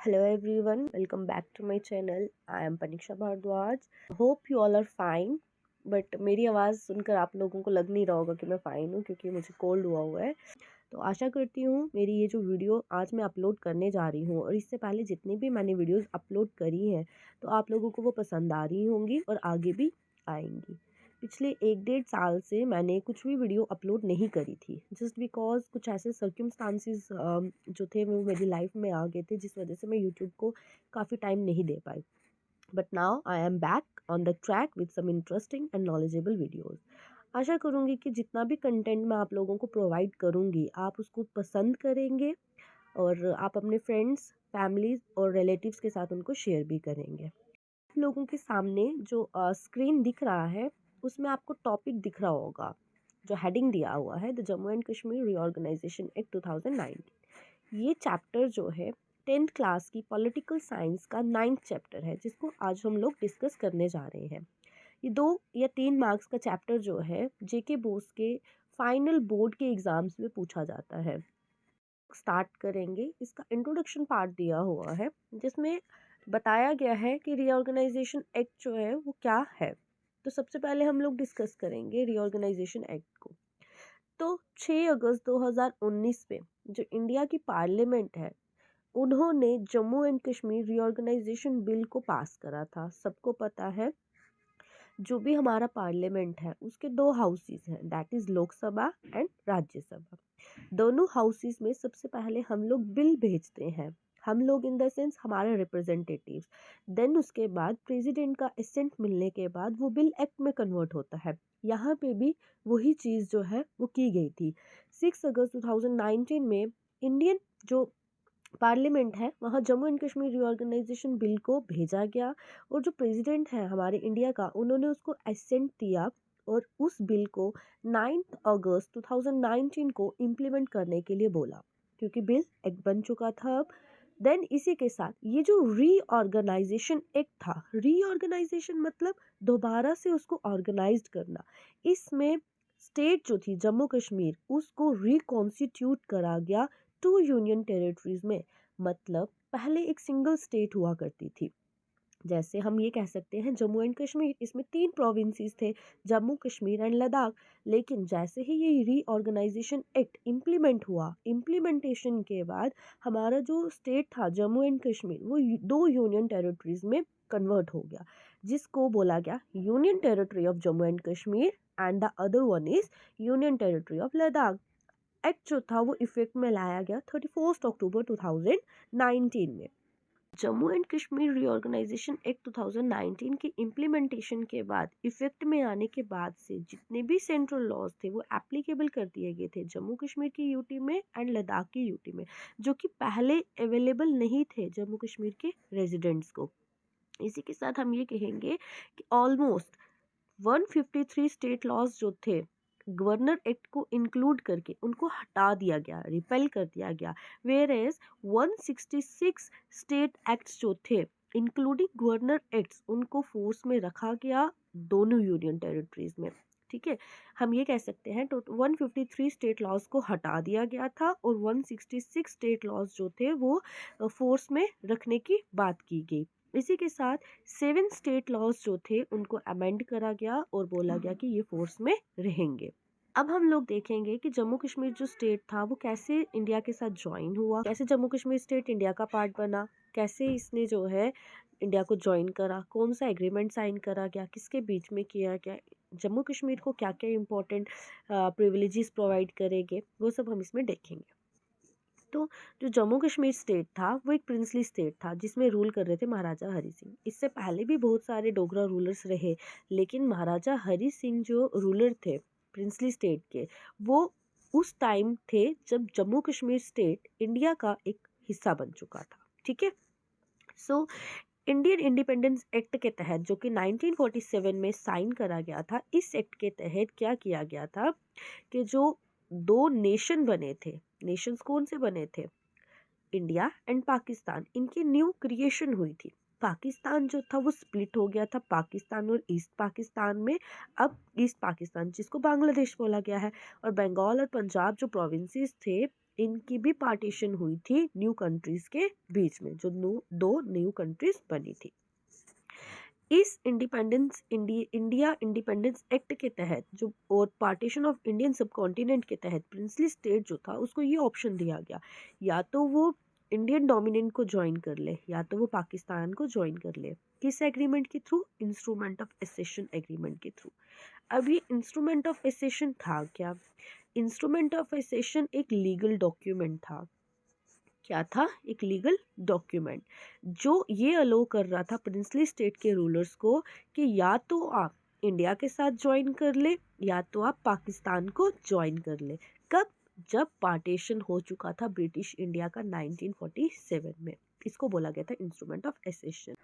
Hello everyone, welcome back to my channel. I am Paniksha Bhardwaj. Hope you all are fine. But मेरी आवाज़ सुनकर आप लोगों को लग नहीं रहा होगा कि मैं फ़ाइन हूँ, क्योंकि मुझे कोल्ड हुआ है। तो आशा करती हूँ मेरी ये जो वीडियो आज मैं अपलोड करने जा रही हूँ और इससे पहले जितनी भी मैंने वीडियोस अपलोड करी हैं, तो आप लोगों को वो पसंद आ रही होंगी और आगे भी आएंगी। पिछले 1-1.5 साल से मैंने कुछ भी वीडियो अपलोड नहीं करी थी, जस्ट बिकॉज कुछ ऐसे सर्कमस्टांसिस जो थे वो मेरी लाइफ में आ गए थे, जिस वजह से मैं यूट्यूब को काफ़ी टाइम नहीं दे पाई। But now I am back on the track with some interesting and knowledgeable videos. आशा करूँगी कि जितना भी कंटेंट मैं आप लोगों को प्रोवाइड करूँगी, आप उसको पसंद करेंगे और आप अपने फ्रेंड्स, फैमिलीज़ और रिलेटिव्स के साथ उनको शेयर भी करेंगे। लोगों के सामने जो स्क्रीन दिख रहा है, उसमें आपको टॉपिक दिख रहा होगा, जो हेडिंग दिया हुआ है the Jammu and Kashmir reorganisation act 2019। ये चैप्टर जो है 10th क्लास की पॉलिटिकल साइंस का 9th चैप्टर है, जिसको आज हम लोग डिस्कस करने जा रहे हैं। ये 2 या 3 मार्क्स का चैप्टर जो है जेके बोस के फाइनल बोर्ड के एग्ज़ाम्स में पूछा जाता है। स्टार्ट करेंगे। इसका इंट्रोडक्शन पार्ट दिया हुआ है, जिसमें बताया गया है कि रीऑर्गेनाइजेशन एक्ट जो है वो क्या है। तो सबसे पहले हम लोग डिस्कस करेंगे रीऑर्गेनाइजेशन एक्ट को। तो 6 अगस्त 2019 में जो इंडिया की पार्लियामेंट है, उन्होंने Jammu and Kashmir reorganisation bill को पास करा था। सबको पता है, जो भी हमारा पार्लियामेंट है उसके 2 हाउसेस हैं, that is Lok Sabha and Rajya Sabha. दोनों हाउसेस में सबसे पहले हम लोग बिल भेजते हैं, हम लोग इन द सेंस हमारे रिप्रेजेंटेटिव्स। देन उसके बाद प्रेसिडेंट का असेंट मिलने के बाद वो बिल एक्ट में कन्वर्ट होता है। यहाँ पे भी वही चीज़ जो है वो की गई थी। 6 अगस्त 2019 में इंडियन जो पार्लियामेंट है, वहाँ Jammu and Kashmir reorganisation bill को भेजा गया और जो प्रेसिडेंट है हमारे इंडिया का, उन्होंने उसको असेंट दिया और उस बिल को 9 अगस्त 2019 को इम्प्लीमेंट करने के लिए बोला, क्योंकि बिल एक्ट बन चुका था अब। देन इसी के साथ ये जो रीऑर्गेनाइजेशन एक्ट था, रीऑर्गेनाइजेशन मतलब दोबारा से उसको ऑर्गेनाइज्ड करना। इसमें स्टेट जो थी जम्मू कश्मीर, उसको रिकॉन्स्टिट्यूट करा गया 2 यूनियन टेरिटरीज में। मतलब पहले एक सिंगल स्टेट हुआ करती थी, जैसे हम ये कह सकते हैं जम्मू एंड कश्मीर, इसमें 3 प्रोविंसेस थे, जम्मू कश्मीर एंड लद्दाख। लेकिन जैसे ही ये रीऑर्गेनाइजेशन एक्ट इम्प्लीमेंट हुआ, इम्प्लीमेंटेशन के बाद हमारा जो स्टेट था जम्मू एंड कश्मीर, वो 2 यूनियन टेरिटरीज में कन्वर्ट हो गया, जिसको बोला गया union territory of Jammu and Kashmir and the other one is union territory of Ladakh. Act जो था वो इफेक्ट में लाया गया 31 अक्टूबर 2019 में। Jammu and Kashmir reorganisation act 2019 की इम्प्लीमेंटेशन के बाद, इफेक्ट में आने के बाद से जितने भी सेंट्रल लॉज थे वो एप्लीकेबल कर दिए गए थे जम्मू कश्मीर की यूटी में एंड लद्दाख की यूटी में, जो कि पहले अवेलेबल नहीं थे जम्मू कश्मीर के रेजिडेंट्स को। इसी के साथ हम ये कहेंगे कि ऑलमोस्ट 153 स्टेट लॉज जो थे, गवर्नर एक्ट को इंक्लूड करके उनको हटा दिया गया, रिपेल कर दिया गया। वेयर एज 166 स्टेट एक्ट्स जो थे इंक्लूडिंग गवर्नर एक्ट्स, उनको फोर्स में रखा गया दोनों यूनियन टेरिटरीज में। ठीक है, हम ये कह सकते हैं तो 153 स्टेट लॉज को हटा दिया गया था और 166 स्टेट लॉज जो थे वो फोर्स में रखने की बात की गई। इसी के साथ 7 स्टेट लॉज जो थे उनको अमेंड करा गया और बोला गया कि ये फोर्स में रहेंगे। अब हम लोग देखेंगे कि जम्मू कश्मीर जो स्टेट था वो कैसे इंडिया के साथ ज्वाइन हुआ, कैसे जम्मू कश्मीर स्टेट इंडिया का पार्ट बना, कैसे इसने जो है इंडिया को ज्वाइन करा, कौन सा एग्रीमेंट साइन करा गया, किसके बीच में किया गया, जम्मू कश्मीर को क्या क्या इंपॉर्टेंट प्रिविलेजेस प्रोवाइड करेंगे, वो सब हम इसमें देखेंगे। तो जो जम्मू कश्मीर स्टेट था वो एक प्रिंसली स्टेट था, जिसमें रूल कर रहे थे महाराजा हरी सिंह। इससे पहले भी बहुत सारे डोगरा रूलर्स रहे, लेकिन महाराजा हरी सिंह जो रूलर थे प्रिंसली स्टेट के, वो उस टाइम थे जब जम्मू कश्मीर स्टेट इंडिया का एक हिस्सा बन चुका था। ठीक है, सो इंडियन इंडिपेंडेंस एक्ट के तहत, जो कि 1947 में साइन करा गया था, इस एक्ट के तहत क्या किया गया था कि जो 2 नेशन बने थे, नेशंस कौन से बने थे, इंडिया एंड पाकिस्तान, इनकी न्यू क्रिएशन हुई थी। पाकिस्तान जो था वो स्प्लिट हो गया था पाकिस्तान और ईस्ट पाकिस्तान में। अब ईस्ट पाकिस्तान जिसको बांग्लादेश बोला गया है, और बंगाल और पंजाब जो प्रोविंसेस थे इनकी भी पार्टीशन हुई थी न्यू कंट्रीज के बीच में, जो दो न्यू कंट्रीज बनी थी। इस इंडिया इंडिपेंडेंस एक्ट के तहत जो और पार्टीशन ऑफ इंडियन सब कॉन्टिनेंट के तहत प्रिंसली स्टेट जो था उसको ये ऑप्शन दिया गया, या तो वो इंडियन डोमिनेंट को ज्वाइन कर ले या तो वो पाकिस्तान को ज्वाइन कर ले। किस एग्रीमेंट के through? Instrument of accession agreement के थ्रू। अब ये इंस्ट्रूमेंट ऑफ एसेशन था क्या? इंस्ट्रूमेंट ऑफ एसेशन एक लीगल डॉक्यूमेंट था। क्या था? एक लीगल डॉक्यूमेंट जो ये अलो कर रहा था प्रिंसली स्टेट के रूलर्स को कि या तो आप इंडिया के साथ ज्वाइन कर ले या तो आप पाकिस्तान को ज्वाइन कर ले। कब? जब पार्टीशन हो चुका था ब्रिटिश इंडिया का 1947 में। इसको बोला गया था इंस्ट्रूमेंट ऑफ एसेशन।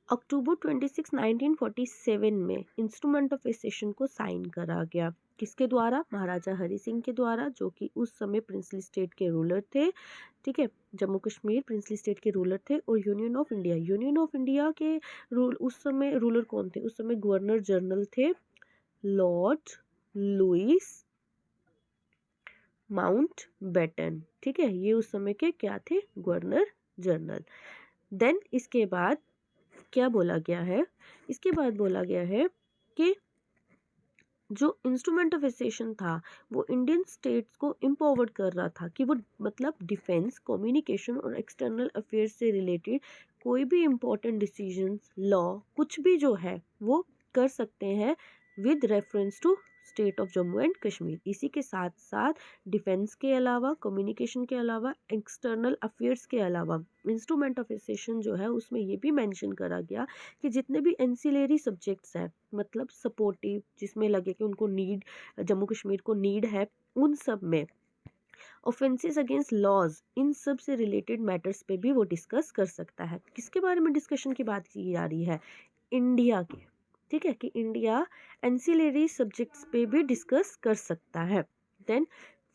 अक्टूबर 26, 1947 में इंस्ट्रूमेंट ऑफ एसेशन को साइन करा गया। किसके द्वारा? महाराजा हरि सिंह के द्वारा, जो कि उस समय प्रिंसली स्टेट के रूलर थे। ठीक है, जम्मू कश्मीर प्रिंसली स्टेट के रूलर थे। और यूनियन ऑफ इंडिया के उस समय रूलर कौन थे? उस समय गवर्नर जनरल थे लॉर्ड लुइस माउंटबेटन। ठीक है, ये उस समय के क्या थे? Governor general. देन इसके बाद क्या बोला गया है? इसके बाद बोला गया है कि जो इंस्ट्रूमेंट ऑफ एसेशन था वो इंडियन स्टेट्स को एम्पावर्ड कर रहा था कि वो मतलब डिफेंस, कम्युनिकेशन और एक्सटर्नल अफेयर्स से रिलेटेड कोई भी इम्पोर्टेंट डिसीजंस, लॉ, कुछ भी जो है वो कर सकते हैं with reference to state of Jammu and Kashmir. इसी के साथ साथ डिफेंस के अलावा, कम्युनिकेशन के अलावा, एक्सटर्नल अफेयर्स के अलावा इंस्ट्रूमेंट ऑफ एसेशन जो है उसमें ये भी मेंशन करा गया कि जितने भी एंसिलरी सब्जेक्ट्स हैं, मतलब सपोर्टिव, जिसमें लगे कि उनको नीड, जम्मू कश्मीर को नीड है, उन सब में ऑफेंसेस अगेंस्ट लॉज, इन सब से रिलेटेड मैटर्स पे भी वो डिस्कस कर सकता है। किसके बारे में डिस्कशन की बात की जा रही है? इंडिया के। ठीक है, कि इंडिया एंसिलरी सब्जेक्ट्स पे भी डिस्कस कर सकता है। देन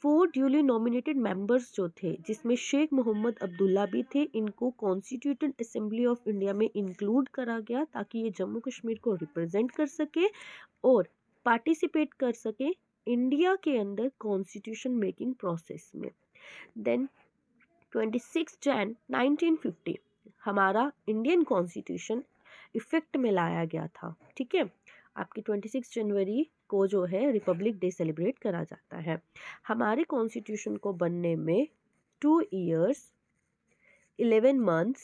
4 ड्यूली नॉमिनेटेड मेंबर्स जो थे, जिसमें शेख मोहम्मद अब्दुल्ला भी थे, इनको कॉन्स्टिट्यूटेड असेंबली ऑफ इंडिया में इंक्लूड करा गया ताकि ये जम्मू कश्मीर को रिप्रेजेंट कर सके और पार्टिसिपेट कर सके इंडिया के अंदर कॉन्स्टिट्यूशन मेकिंग प्रोसेस में। देन 26 जैन 1950 हमारा इंडियन कॉन्स्टिट्यूशन इफेक्ट में लाया गया था। ठीक है, आपकी 26 जनवरी को जो है रिपब्लिक डे सेलिब्रेट करा जाता है। हमारे कॉन्स्टिट्यूशन को बनने में 2 इयर्स 11 मंथ्स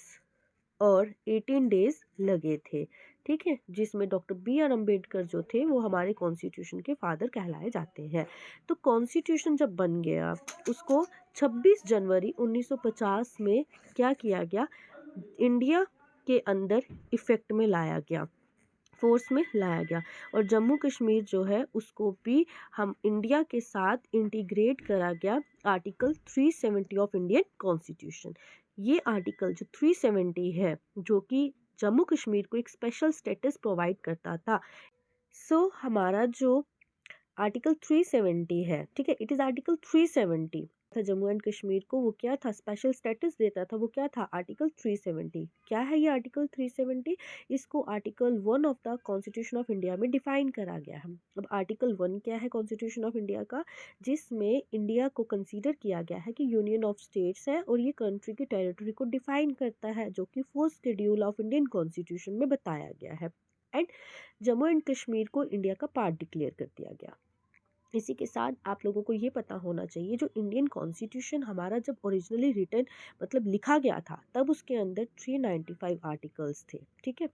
और 18 डेज लगे थे। ठीक है, जिसमें डॉक्टर बी आर अम्बेडकर जो थे वो हमारे कॉन्स्टिट्यूशन के फादर कहलाए जाते हैं। तो कॉन्स्टिट्यूशन जब बन गया उसको 26 जनवरी 1950 में क्या किया गया? इंडिया के अंदर इफेक्ट में लाया गया, फोर्स में लाया गया। और जम्मू कश्मीर जो है उसको भी हम इंडिया के साथ इंटीग्रेट करा गया आर्टिकल 370 ऑफ इंडियन कॉन्स्टिट्यूशन। ये आर्टिकल जो 370 है, जो कि जम्मू कश्मीर को एक स्पेशल स्टेटस प्रोवाइड करता था। हमारा जो आर्टिकल 370 है, ठीक है, इट इज़ आर्टिकल 370 था जम्मू एंड कश्मीर को, वो क्या था? स्पेशल स्टेटस देता था। वो क्या था? आर्टिकल 370। क्या है ये आर्टिकल 370? इसको article 1 of the constitution of India में डिफाइन करा गया है। अब आर्टिकल 1 क्या है कॉन्स्टिट्यूशन ऑफ इंडिया का? जिसमें इंडिया को कंसीडर किया गया है कि यूनियन ऑफ स्टेट्स है और ये कंट्री की टेरिटरी को डिफाइन करता है, जो कि 4th schedule of Indian constitution में बताया गया है। एंड जम्मू एंड कश्मीर को इंडिया का पार्ट डिक्लेयर कर दिया गया। इसी के साथ आप लोगों को ये पता होना चाहिए, जो इंडियन कॉन्स्टिट्यूशन हमारा जब ओरिजिनली रिटन मतलब लिखा गया था, तब उसके अंदर 395 आर्टिकल्स थे। ठीक है,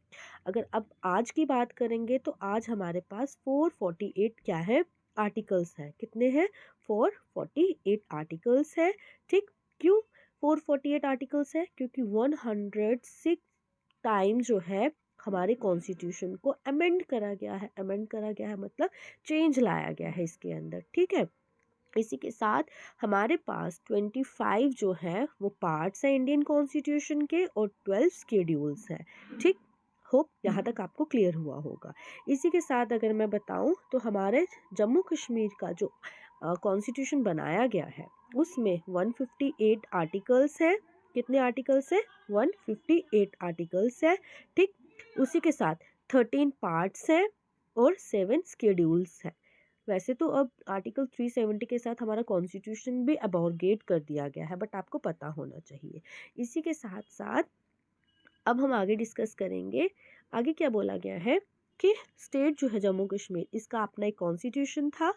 अगर अब आज की बात करेंगे तो आज हमारे पास 448 क्या है? आर्टिकल्स हैं। कितने हैं? 448 आर्टिकल्स है। ठीक, क्यों 448 आर्टिकल्स है? क्योंकि 106 टाइम जो है हमारे कॉन्स्टिट्यूशन को अमेंड करा गया है। अमेंड करा गया है मतलब चेंज लाया गया है इसके अंदर। ठीक है, इसी के साथ हमारे पास 25 जो है वो पार्ट्स हैं इंडियन कॉन्स्टिट्यूशन के और 12 शेड्यूल्स हैं। ठीक, होप यहाँ तक आपको क्लियर हुआ होगा। इसी के साथ अगर मैं बताऊं तो हमारे जम्मू कश्मीर का जो कॉन्स्टिट्यूशन बनाया गया है उसमें 158 आर्टिकल्स हैं। कितने आर्टिकल्स है? 158 आर्टिकल्स है। ठीक, उसी के साथ 13 पार्ट्स है और 7 शेड्यूल्स है। वैसे तो अब आर्टिकल 370 के साथ हमारा कॉन्स्टिट्यूशन भी अबॉर्गेट कर दिया गया है, बट आपको पता होना चाहिए। इसी के साथ साथ अब हम आगे डिस्कस करेंगे। आगे क्या बोला गया है कि स्टेट जो है जम्मू कश्मीर, इसका अपना एक कॉन्स्टिट्यूशन था,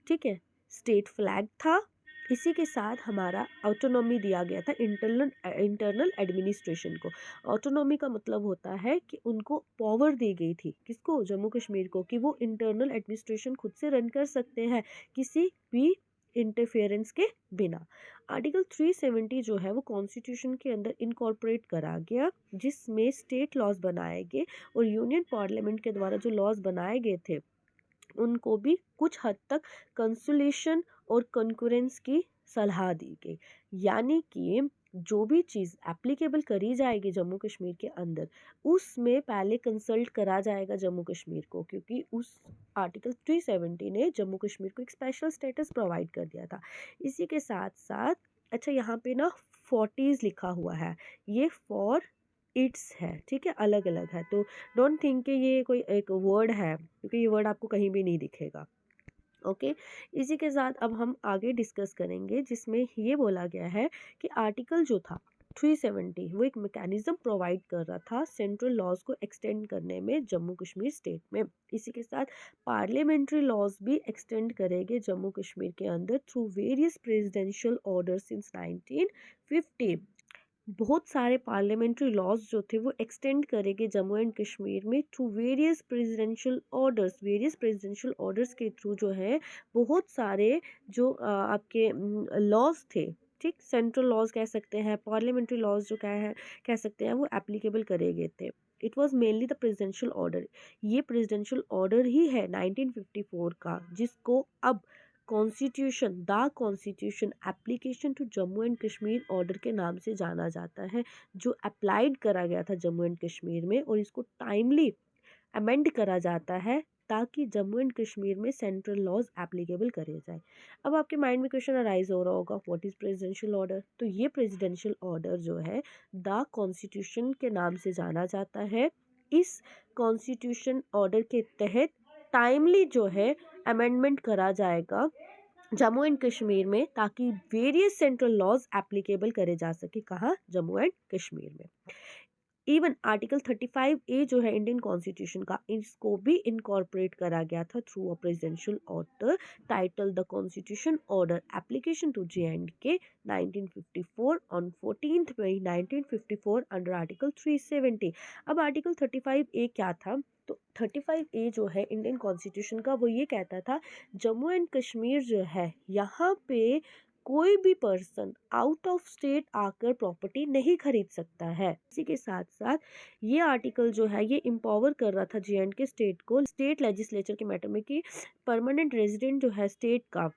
ठीक है, स्टेट फ्लैग था। इसी के साथ हमारा ऑटोनॉमी दिया गया था इंटरनल एडमिनिस्ट्रेशन को। ऑटोनॉमी का मतलब होता है कि उनको पावर दी गई थी, किसको, जम्मू कश्मीर को, कि वो इंटरनल एडमिनिस्ट्रेशन खुद से रन कर सकते हैं किसी भी इंटरफेरेंस के बिना। आर्टिकल 370 जो है वो कॉन्स्टिट्यूशन के अंदर इनकॉर्पोरेट करा गया, जिसमें स्टेट लॉज बनाए गए और यूनियन पार्लियामेंट के द्वारा जो लॉज बनाए गए थे उनको भी कुछ हद तक कंसुलेशन और कंकरेंस की सलाह दी गई। यानी कि जो भी चीज़ एप्लीकेबल करी जाएगी जम्मू कश्मीर के अंदर, उसमें पहले कंसल्ट करा जाएगा जम्मू कश्मीर को, क्योंकि उस आर्टिकल 370 ने जम्मू कश्मीर को एक स्पेशल स्टेटस प्रोवाइड कर दिया था। इसी के साथ साथ अच्छा यहाँ पे ना 40s लिखा हुआ है, ये फॉर इट्स है, ठीक है, अलग अलग है, तो डोंट थिंक कि ये कोई एक वर्ड है, क्योंकि ये वर्ड आपको कहीं भी नहीं दिखेगा। ओके, इसी के साथ अब हम आगे डिस्कस करेंगे, जिसमें ये बोला गया है कि आर्टिकल जो था 370 वो एक मैकेनिज्म प्रोवाइड कर रहा था सेंट्रल लॉज को एक्सटेंड करने में जम्मू कश्मीर स्टेट में। इसी के साथ पार्लियामेंट्री लॉज भी एक्सटेंड करेंगे जम्मू कश्मीर के अंदर through various presidential order since 1950। बहुत सारे पार्लियामेंट्री लॉज जो थे वो एक्सटेंड करेंगे जम्मू एंड कश्मीर में थ्रू वेरियस प्रेसिडेंशियल ऑर्डर्स के थ्रू जो है बहुत सारे जो आपके लॉज थे, ठीक, सेंट्रल लॉज कह सकते हैं, पार्लियामेंट्री लॉज जो कह सकते हैं, वो एप्लीकेबल करे गए थे। It was mainly the presidential order. ये प्रेसिडेंशियल ऑर्डर ही है 1954 का, जिसको अब constitution application to Jammu and Kashmir order के नाम से जाना जाता है, जो अप्लाइड करा गया था जम्मू एंड कश्मीर में, और इसको टाइमली अमेंड करा जाता है ताकि जम्मू एंड कश्मीर में सेंट्रल लॉज एप्लीकेबल करे जाए। अब आपके माइंड में क्वेश्चन अराइज हो रहा होगा, व्हाट इज प्रेसिडेंशियल ऑर्डर? तो ये प्रेसिडेंशियल ऑर्डर जो है द कॉन्स्टिट्यूशन के नाम से जाना जाता है। इस कॉन्स्टिट्यूशन ऑर्डर के तहत टाइमली जो है अमेंडमेंट करा जाएगा जम्मू एंड कश्मीर में, ताकि वेरियस सेंट्रल लॉज एप्लीकेबल करे जा सके, कहाँ, जम्मू एंड कश्मीर में। इवन आर्टिकल 35A जो है इंडियन कॉन्स्टिट्यूशन का, इसको भी इनकॉर्पोरेट करा गया था through a presidential order titled the constitution order application to JNK 1954 on 14th May 1954 under article 370। अब आर्टिकल 35A क्या था? तो 35A जो है इंडियन कॉन्स्टिट्यूशन का, वो ये कहता था जम्मू एंड कश्मीर जो है यहाँ पे कोई भी पर्सन आउट ऑफ स्टेट आकर प्रॉपर्टी नहीं खरीद सकता है। इसी के साथ साथ ये आर्टिकल जो है ये इम्पावर कर रहा था JNK स्टेट को, स्टेट लेजिस्लेचर के मैटर में, कि परमानेंट रेजिडेंट जो है स्टेट का,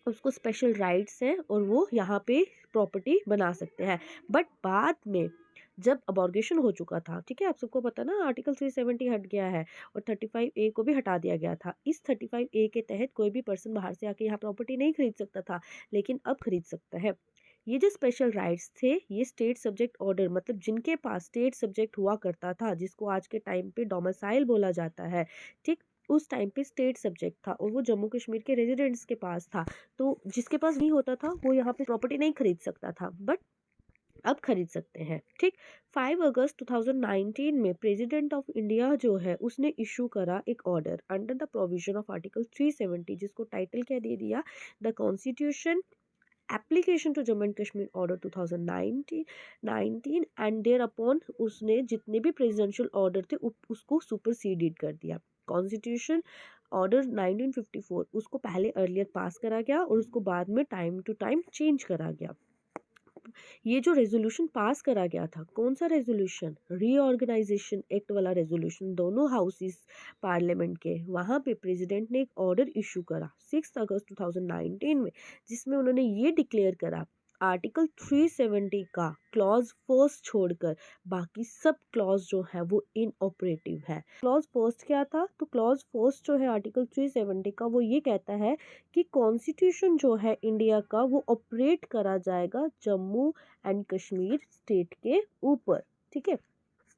उसको स्पेशल राइट्स हैं और वो यहाँ पे प्रॉपर्टी बना सकते हैं। बट बाद में जब अबॉर्गेशन हो चुका था, ठीक है, आप सबको पता ना, आर्टिकल 370 हट गया है और 35A को भी हटा दिया गया था। इस 35A के तहत कोई भी पर्सन बाहर से आके यहाँ प्रॉपर्टी नहीं खरीद सकता था, लेकिन अब खरीद सकता है। ये जो स्पेशल राइट्स थे, ये स्टेट सब्जेक्ट ऑर्डर, मतलब जिनके पास स्टेट सब्जेक्ट हुआ करता था, जिसको आज के टाइम पे डोमिसाइल बोला जाता है, ठीक, उस टाइम पे स्टेट सब्जेक्ट था और वो जम्मू कश्मीर के रेजिडेंट्स के पास था, तो जिसके पास नहीं होता था वो यहाँ पे प्रॉपर्टी नहीं खरीद सकता था, बट अब खरीद सकते हैं, ठीक। 5 अगस्त 2019 में प्रेसिडेंट ऑफ इंडिया जो है उसने इशू करा एक order under the provision of article 370, जिसको टाइटल क्या दे दिया, the constitution application to Jammu and Kashmir order 2019 and thereupon उसने जितने भी प्रेसिडेंशियल ऑर्डर थे उसको सुपरसीडेड कर दिया। कॉन्स्टिट्यूशन ऑर्डर 1954 उसको पहले अर्लियर पास करा गया और उसको बाद में टाइम टू टाइम चेंज करा गया। ये जो रेजोल्यूशन पास करा गया था, कौन सा रेजोल्यूशन? रीऑर्गेनाइजेशन एक्ट वाला रेजोल्यूशन, दोनों हाउसेस पार्लियामेंट के, वहाँ पे प्रेसिडेंट ने एक ऑर्डर इशू करा 6 अगस्त 2019 में, जिसमें उन्होंने ये डिक्लेयर करा आर्टिकल 370 का क्लॉज फर्स्ट छोड़कर बाकी सब क्लॉज जो है वो इनऑपरेटिव है। क्लॉज फर्स्ट क्या था? तो क्लॉज फर्स्ट जो है आर्टिकल 370 का, वो ये कहता है कि कॉन्स्टिट्यूशन जो है इंडिया का वो ऑपरेट करा जाएगा जम्मू एंड कश्मीर स्टेट के ऊपर, ठीक है।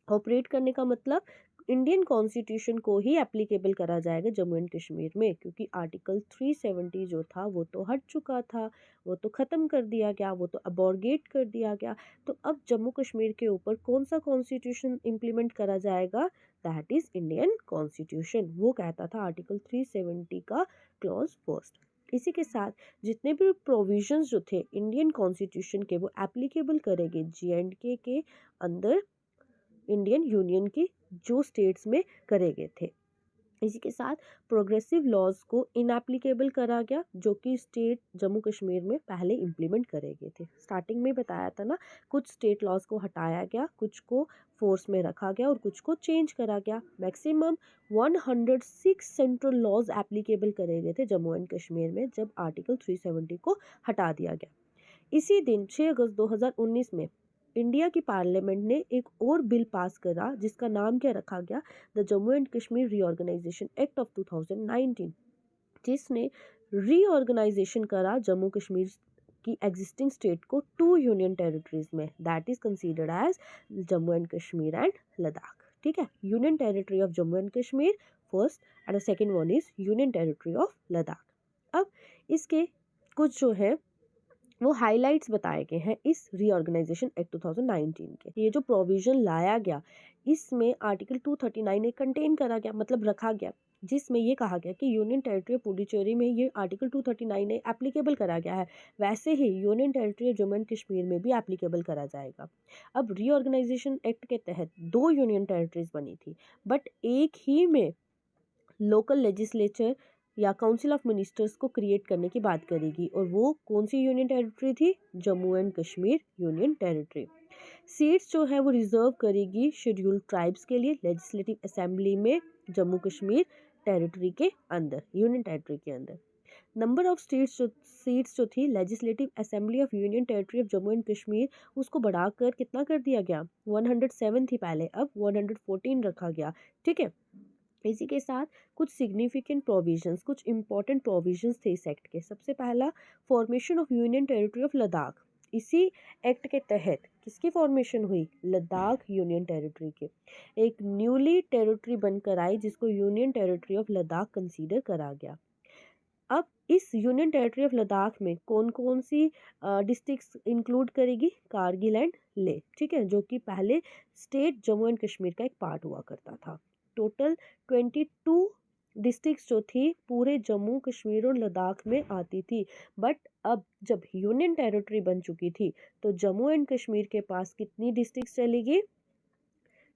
ऑपरेट करने का मतलब इंडियन कॉन्स्टिट्यूशन को ही एप्लीकेबल करा जाएगा जम्मू एंड कश्मीर में, क्योंकि आर्टिकल 370 जो था वो तो हट चुका था, वो तो ख़त्म कर दिया गया, वो तो अबॉर्गेट कर दिया गया। तो अब जम्मू कश्मीर के ऊपर कौन सा कॉन्स्टिट्यूशन इम्प्लीमेंट करा जाएगा? That is Indian constitution. वो कहता था आर्टिकल 370 का क्लॉज फर्स्ट। इसी के साथ जितने भी प्रोविजंस जो थे इंडियन कॉन्स्टिट्यूशन के वो एप्लीकेबल करेंगे JNK के अंदर, इंडियन यूनियन की जो स्टेट्स में करे गए थे। इसी के साथ प्रोग्रेसिव लॉज को इनएप्लीकेबल करा गया, जो कि स्टेट जम्मू कश्मीर में पहले इम्प्लीमेंट करे गए थे। स्टार्टिंग में बताया था ना, कुछ स्टेट लॉज को हटाया गया, कुछ को फोर्स में रखा गया और कुछ को चेंज करा गया। मैक्सिमम 106 सेंट्रल लॉज एप्लीकेबल करे गए थे जम्मू एंड कश्मीर में जब आर्टिकल 370 को हटा दिया गया। इसी दिन 6 अगस्त 2019 में इंडिया की पार्लियामेंट ने एक और बिल पास करा जिसका नाम क्या रखा गया, the Jammu and Kashmir reorganisation act of 2019, जिसने रीऑर्गेनाइजेशन करा जम्मू कश्मीर की एग्जिस्टिंग स्टेट को 2 यूनियन टेरिटरीज में, that is considered as Jammu and Kashmir and Ladakh. ठीक है, union territory of Jammu and Kashmir first and the second one is union territory of Ladakh. अब इसके कुछ जो है वो हाइलाइट्स बताए गए हैं इस रीऑर्गेनाइजेशन एक्ट 2019 के। ये जो प्रोविजन लाया गया इसमें आर्टिकल 239 एक कंटेन करा गया, मतलब रखा गया, जिसमें ये कहा गया कि यूनियन टेरिटरी ऑफ पुडुचेरी में ये आर्टिकल 239 ए एप्लीकेबल करा गया है, वैसे ही union territory of Jammu and Kashmir में भी एप्लीकेबल करा जाएगा। अब रीऑर्गेनाइजेशन एक्ट के तहत 2 यूनियन टेरिटरीज बनी थी, बट एक ही में लोकल लेजिस्लेचर या काउंसिल ऑफ मिनिस्टर्स को क्रिएट करने की बात करेगी, और वो कौन सी यूनियन टेरिटरी थी? Jammu and Kashmir union territory. Seats जो है वो रिजर्व करेगी शेड्यूल्ड ट्राइब्स के लिए लेजिस्लेटिव असेंबली में जम्मू कश्मीर टेरिटरी के अंदर, यूनियन टेरिटरी के अंदर। नंबर ऑफ सीट्स जो थी legislative assembly of union territory of Jammu and Kashmir, उसको बढ़ाकर कितना कर दिया गया? 107 थी पहले, अब 114 रखा गया। ठीक है, इसी के साथ कुछ सिग्निफिकेंट प्रोविजंस, कुछ इंपॉर्टेंट प्रोविजंस थे इस एक्ट के। सबसे पहला, formation of union territory of Ladakh. इसी एक्ट के तहत किसकी फॉर्मेशन हुई? लद्दाख यूनियन टेरिटरी के। एक न्यूली टेरिटरी बनकर आई जिसको union territory of Ladakh consider करा गया। अब इस यूनियन टेरिटरी ऑफ लद्दाख में कौन कौन सी डिस्ट्रिक्ट्स इंक्लूड करेगी? कारगिल एंड लेह। ठीक है, जो कि पहले स्टेट जम्मू एंड कश्मीर का एक पार्ट हुआ करता था। टोटल 22 डिस्ट्रिक्ट्स जो थी पूरे जम्मू कश्मीर और लद्दाख में आती थी, बट अब जब यूनियन टेरिटरी बन चुकी थी तो जम्मू एंड कश्मीर के पास कितनी डिस्ट्रिक्ट्स चलेगी?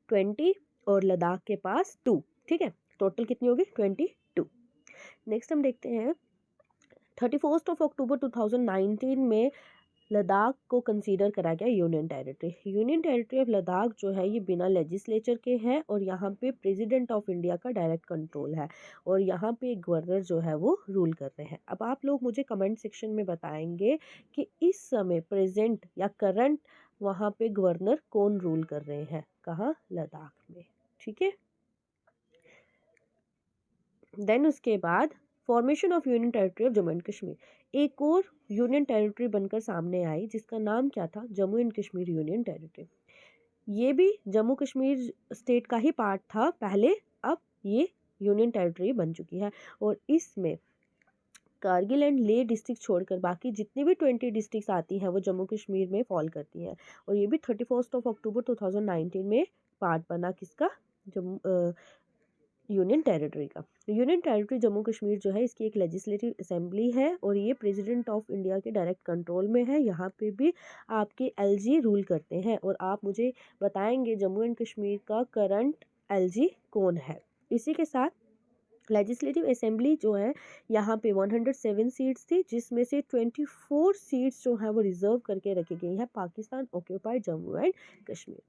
20, और लद्दाख के पास 2। ठीक है, टोटल कितनी होगी? 22। नेक्स्ट हम देखते हैं 31 अक्टूबर 2019 में लद्दाख को कंसीडर करा गया union territory. Union territory of Ladakh जो है ये बिना लेजिस्लेचर के है, और यहाँ पे प्रेसिडेंट ऑफ इंडिया का डायरेक्ट कंट्रोल है, और यहाँ पे गवर्नर जो है वो रूल कर रहे हैं। अब आप लोग मुझे कमेंट सेक्शन में बताएंगे कि इस समय प्रेजेंट या करंट वहाँ पे गवर्नर कौन रूल कर रहे हैं? कहाँ? लद्दाख में। ठीक है, देन उसके बाद formation of union territory of Jammu and Kashmir, एक और यूनियन टेरिटरी बनकर सामने आई जिसका नाम क्या था? Jammu and Kashmir union territory. ये भी जम्मू कश्मीर स्टेट का ही पार्ट था पहले, अब ये यूनियन टेरिटरी बन चुकी है, और इसमें कारगिल एंड ले डिस्ट्रिक्ट छोड़कर बाकी जितनी भी 20 डिस्ट्रिक्ट्स आती हैं वो जम्मू कश्मीर में फॉल करती हैं, और ये भी 31 अक्टूबर 2019 में पार्ट बना किसका? जम्मू यूनियन टेरिटरी का। यूनियन टेरिटरी जम्मू कश्मीर जो है इसकी एक लेजिस्लेटिव असेंबली है, और ये प्रेसिडेंट ऑफ इंडिया के डायरेक्ट कंट्रोल में है। यहाँ पे भी आपके LG रूल करते हैं, और आप मुझे बताएंगे जम्मू एंड कश्मीर का करंट LG कौन है। इसी के साथ लेजिस्लेटिव असेंबली जो है यहाँ पे 107 सीट्स थी, जिसमें से 24 सीट्स जो है वो रिजर्व करके रखी गई है पाकिस्तान ऑक्यूपाइड जम्मू एंड कश्मीर।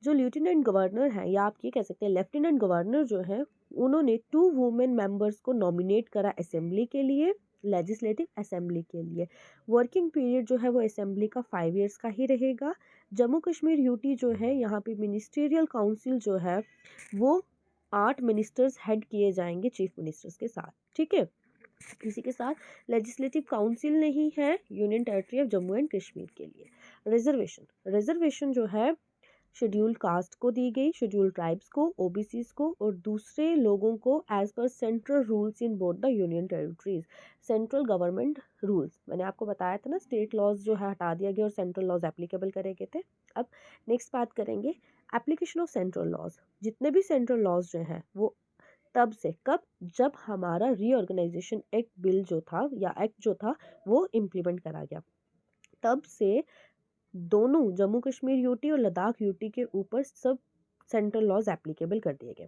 जो लेफ्टिनेंट गवर्नर हैं, या आप ये कह सकते हैं लेफ्टिनेंट गवर्नर जो है, उन्होंने 2 वुमेन मेंबर्स को नॉमिनेट करा असेंबली के लिए, लेजिस्लेटिव असेंबली के लिए। वर्किंग पीरियड जो है वो असेंबली का 5 इयर्स का ही रहेगा। जम्मू कश्मीर यूटी जो है यहाँ पे मिनिस्ट्रियल काउंसिल जो है वो 8 मिनिस्टर्स हेड किए जाएंगे चीफ मिनिस्टर्स के साथ। ठीक है, इसी के साथ लेजिस्लेटिव काउंसिल नहीं है union territory of Jammu and Kashmir के लिए। रिजर्वेशन जो है शेड्यूल कास्ट को दी गई, शेड्यूल ट्राइब्स को, ओबीसीज को और दूसरे लोगों को as per central rules in both the union territories. Central government rules, मैंने आपको बताया था ना, स्टेट लॉज जो है हटा दिया गया और सेंट्रल लॉज एप्लीकेबल करे गए थे। अब नेक्स्ट बात करेंगे एप्लीकेशन ऑफ सेंट्रल लॉज। जितने भी सेंट्रल लॉज जो हैं वो तब से कब, जब हमारा रीऑर्गेनाइजेशन एक्ट बिल जो था या एक्ट जो था वो इम्प्लीमेंट करा गया, तब से दोनों जम्मू कश्मीर यूटी और लद्दाख यूटी के ऊपर सब सेंट्रल लॉज एप्लीकेबल कर दिए गए।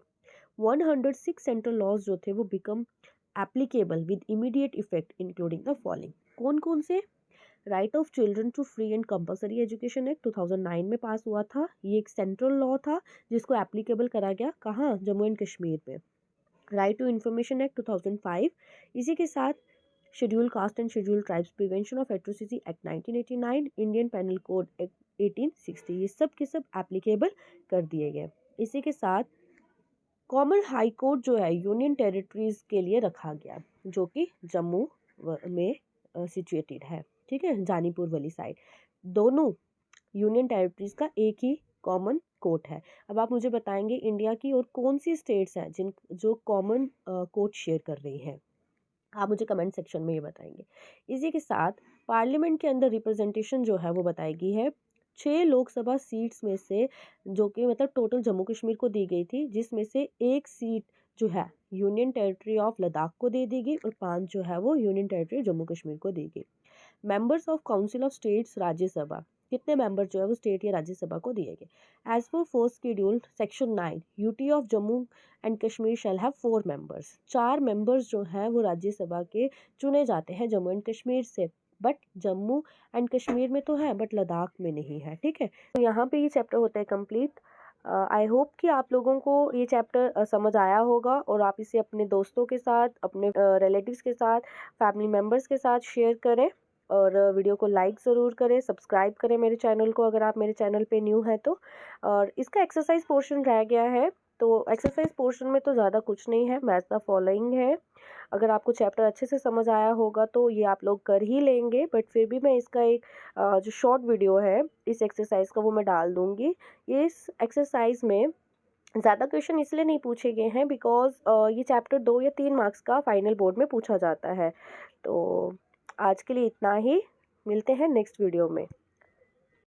106 सेंट्रल लॉज जो थे वो become applicable with immediate effect including the following. कौन कौन से? Right of children to free and compulsory education act 2009 में पास हुआ था, ये एक सेंट्रल लॉ था जिसको एप्लीकेबल करा गया कहाँ? जम्मू एंड कश्मीर में। राइट टू इन्फॉर्मेशन एक्ट 2005, इसी के साथ schedule caste and schedule tribes prevention of atrocity act 1989, Indian penal code act 1860, ये सब के सब एप्लीकेबल कर दिए गए। इसी के साथ कॉमन हाई कोर्ट जो है यूनियन टेरिटरीज के लिए रखा गया, जो कि जम्मू में सिचुएटेड है, ठीक है, जानीपुर वाली साइड। दोनों यूनियन टेरिटरीज का एक ही कॉमन कोर्ट है। अब आप मुझे बताएंगे इंडिया की और कौन सी स्टेट्स हैं जिन जो कॉमन कोर्ट शेयर कर रही हैं, आप मुझे कमेंट सेक्शन में ये बताएंगे। इसी के साथ पार्लियामेंट के अंदर रिप्रेजेंटेशन जो है वो बताएगी है 6 लोकसभा सीट्स में से, जो कि मतलब टोटल जम्मू कश्मीर को दी गई थी, जिसमें से एक सीट जो है यूनियन टेरिटरी ऑफ लद्दाख को दे दी गई और 5 जो है वो यूनियन टेरिटरी जम्मू कश्मीर को दी गई। Members of council of states Rajya Sabha, कितने मेंबर जो है वो स्टेट या राज्यसभा को दिए गए। As per fourth schedule section 9, UT of Jammu and Kashmir shall have 4 members. 4 members जो हैं वो राज्यसभा के चुने जाते हैं जम्मू एंड कश्मीर से, बट जम्मू एंड कश्मीर में तो है बट लद्दाख में नहीं है, ठीक है। तो यहाँ पे ये चैप्टर होता है कंप्लीट। आई होप कि आप लोगों को ये चैप्टर समझ आया होगा और आप इसे अपने दोस्तों के साथ, अपने रिलेटिव्स के साथ, फैमिली मेम्बर्स के साथ शेयर करें और वीडियो को लाइक ज़रूर करें, सब्सक्राइब करें मेरे चैनल को अगर आप मेरे चैनल पे न्यू हैं तो। और इसका एक्सरसाइज पोर्शन रह गया है, तो एक्सरसाइज पोर्शन में तो ज़्यादा कुछ नहीं है, मैथ द फॉलोइंग है। अगर आपको चैप्टर अच्छे से समझ आया होगा तो ये आप लोग कर ही लेंगे, बट फिर भी मैं इसका एक जो शॉर्ट वीडियो है इस एक्सरसाइज का वो मैं डाल दूँगी। इस एक्सरसाइज में ज़्यादा क्वेश्चन इसलिए नहीं पूछे गए हैं बिकॉज ये चैप्टर 2 या 3 मार्क्स का फाइनल बोर्ड में पूछा जाता है। तो आज के लिए इतना ही, मिलते हैं नेक्स्ट वीडियो में।